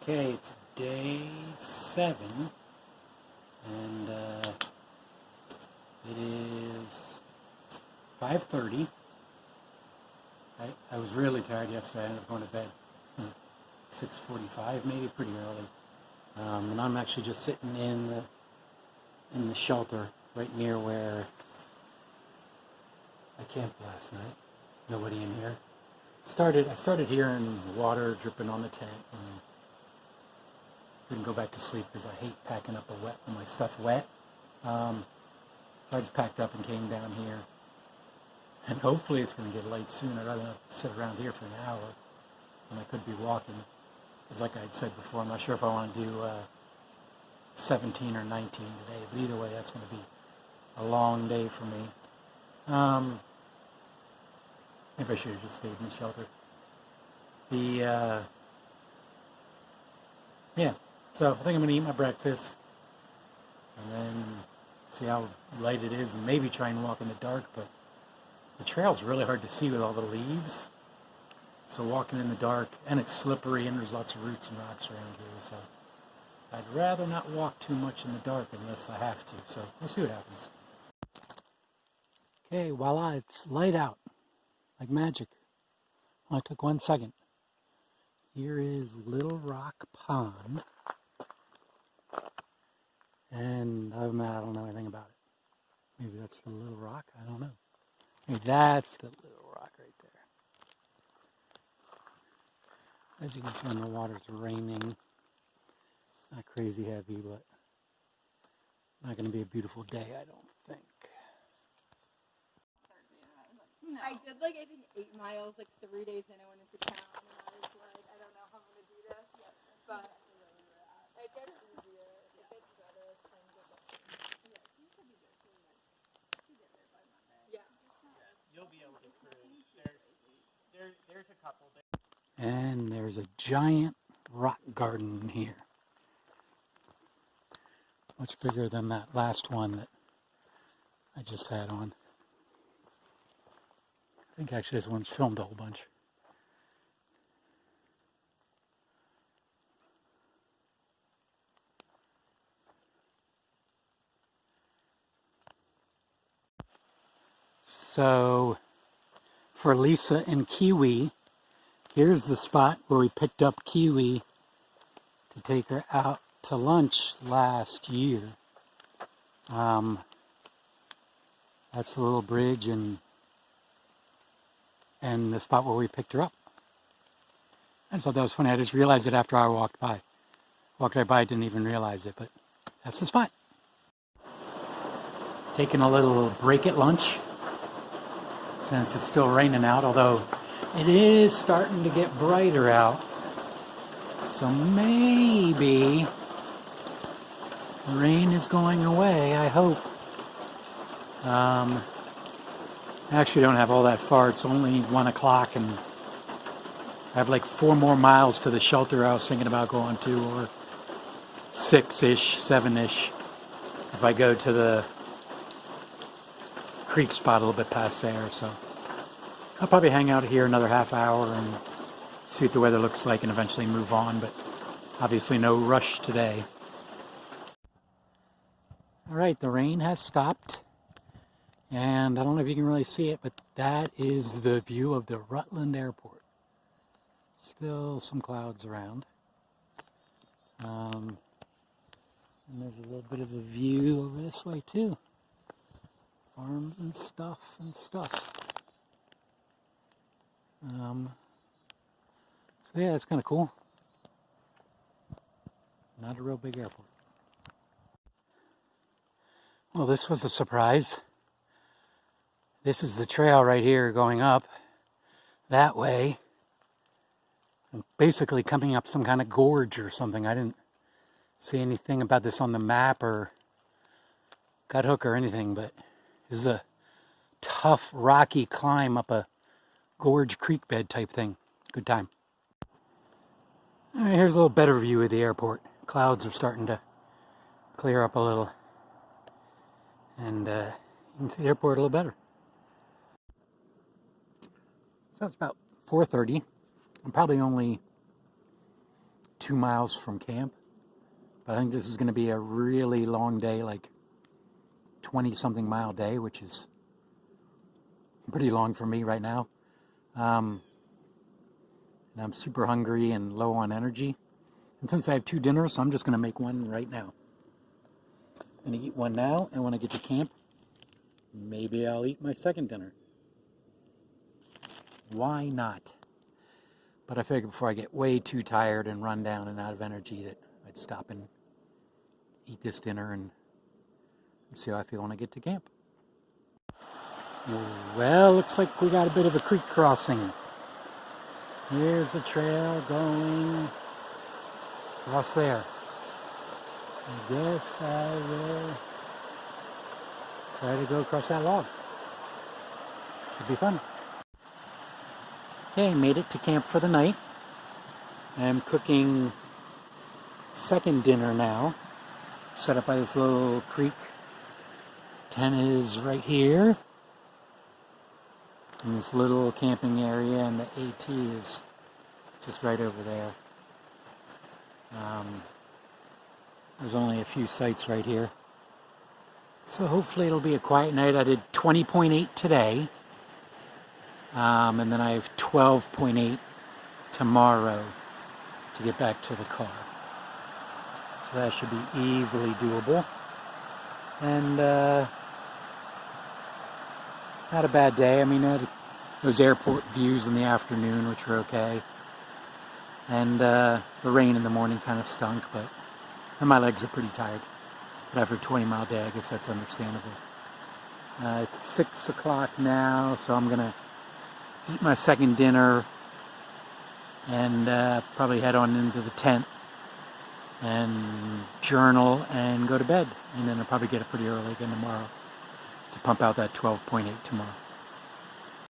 Okay, it's day 7, and it is 5:30. I was really tired yesterday. I ended up going to bed 6:45, maybe pretty early. And I'm actually just sitting in the shelter right near where I camped last night. Nobody in here. I started hearing water dripping on the tent, and didn't go back to sleep because I hate packing up my stuff wet. So I just packed up and came down here, and hopefully it's going to get light soon. I'd rather not sit around here for an hour when I could be walking. Because like I said before, I'm not sure if I want to do 17 or 19 today, but either way, that's going to be a long day for me. Maybe I should have just stayed in the shelter. Yeah, so I think I'm going to eat my breakfast and then see how light it is and maybe try and walk in the dark, but the trail's really hard to see with all the leaves. So walking in the dark, and it's slippery, and there's lots of roots and rocks around here, so I'd rather not walk too much in the dark unless I have to, so we'll see what happens. Okay, voila, it's light out. Like magic. Only took 1 second. Here is Little Rock Pond. And other than that, I don't know anything about it. Maybe that's the Little Rock? I don't know. Maybe that's the Little Rock right there. As you can see, on the water's raining. Not crazy heavy, but not going to be a beautiful day, I don't think. I did I think 8 miles 3 days in. I went into town and I was like, I don't know how I'm going to do this, but it gets easier. It gets better as time goes on. Yeah, you should be there soon. You get there by Monday. Yeah. You'll be able to cruise. There's a couple there. And there's a giant rock garden here. Much bigger than that last one that I just had on. I think actually this one's filmed a whole bunch. So for Lisa and Kiwi, here's the spot where we picked up Kiwi to take her out to lunch last year. That's the little bridge and the spot where we picked her up. I thought that was funny. I just realized it after I walked by. Walked right by, didn't even realize it, but that's the spot. Taking a little break at lunch since it's still raining out, although it is starting to get brighter out. So maybe the rain is going away, I hope. I actually don't have all that far. It's only 1 o'clock, and I have 4 more miles to the shelter I was thinking about going to, or 6-ish, 7-ish, if I go to the creek spot a little bit past there. So I'll probably hang out here another half hour and see what the weather looks like and eventually move on, but obviously no rush today. All right, the rain has stopped. And I don't know if you can really see it, but that is the view of the Rutland Airport. Still some clouds around. And there's a little bit of a view over this way too. Farms and stuff. So yeah, it's kind of cool. Not a real big airport. Well, this was a surprise. This is the trail right here going up that way. I'm basically coming up some kind of gorge or something. I didn't see anything about this on the map or gut hook or anything, but this is a tough, rocky climb up a gorge creek bed type thing. Good time. All right, here's a little better view of the airport. Clouds are starting to clear up a little. And you can see the airport a little better. So it's about 4:30. I'm probably only 2 miles from camp. But I think this is going to be a really long day, like 20-something mile day, which is pretty long for me right now. And I'm super hungry and low on energy. And since I have 2 dinners, so I'm just going to make one right now. I'm going to eat one now, and when I get to camp, maybe I'll eat my second dinner. Why not? But I figured before I get way too tired and run down and out of energy that I'd stop and eat this dinner and see how I feel when I get to camp. Well, looks like we got a bit of a creek crossing. Here's the trail going across there. I guess I will try to go across that log. Should be fun. Okay, made it to camp for the night. I'm cooking second dinner now. Set up by this little creek. Tent is right here. In this little camping area, and the AT is just right over there. There's only a few sites right here. So hopefully it'll be a quiet night. I did 20.8 today. And then I have 12.8 tomorrow to get back to the car. So that should be easily doable. And not a bad day. I mean, I had those airport views in the afternoon, which were okay. And the rain in the morning kind of stunk, and my legs are pretty tired. But after a 20-mile day, I guess that's understandable. It's 6 o'clock now, so I'm going to eat my second dinner and probably head on into the tent and journal and go to bed. And then I'll probably get up pretty early again tomorrow to pump out that 12.8 tomorrow.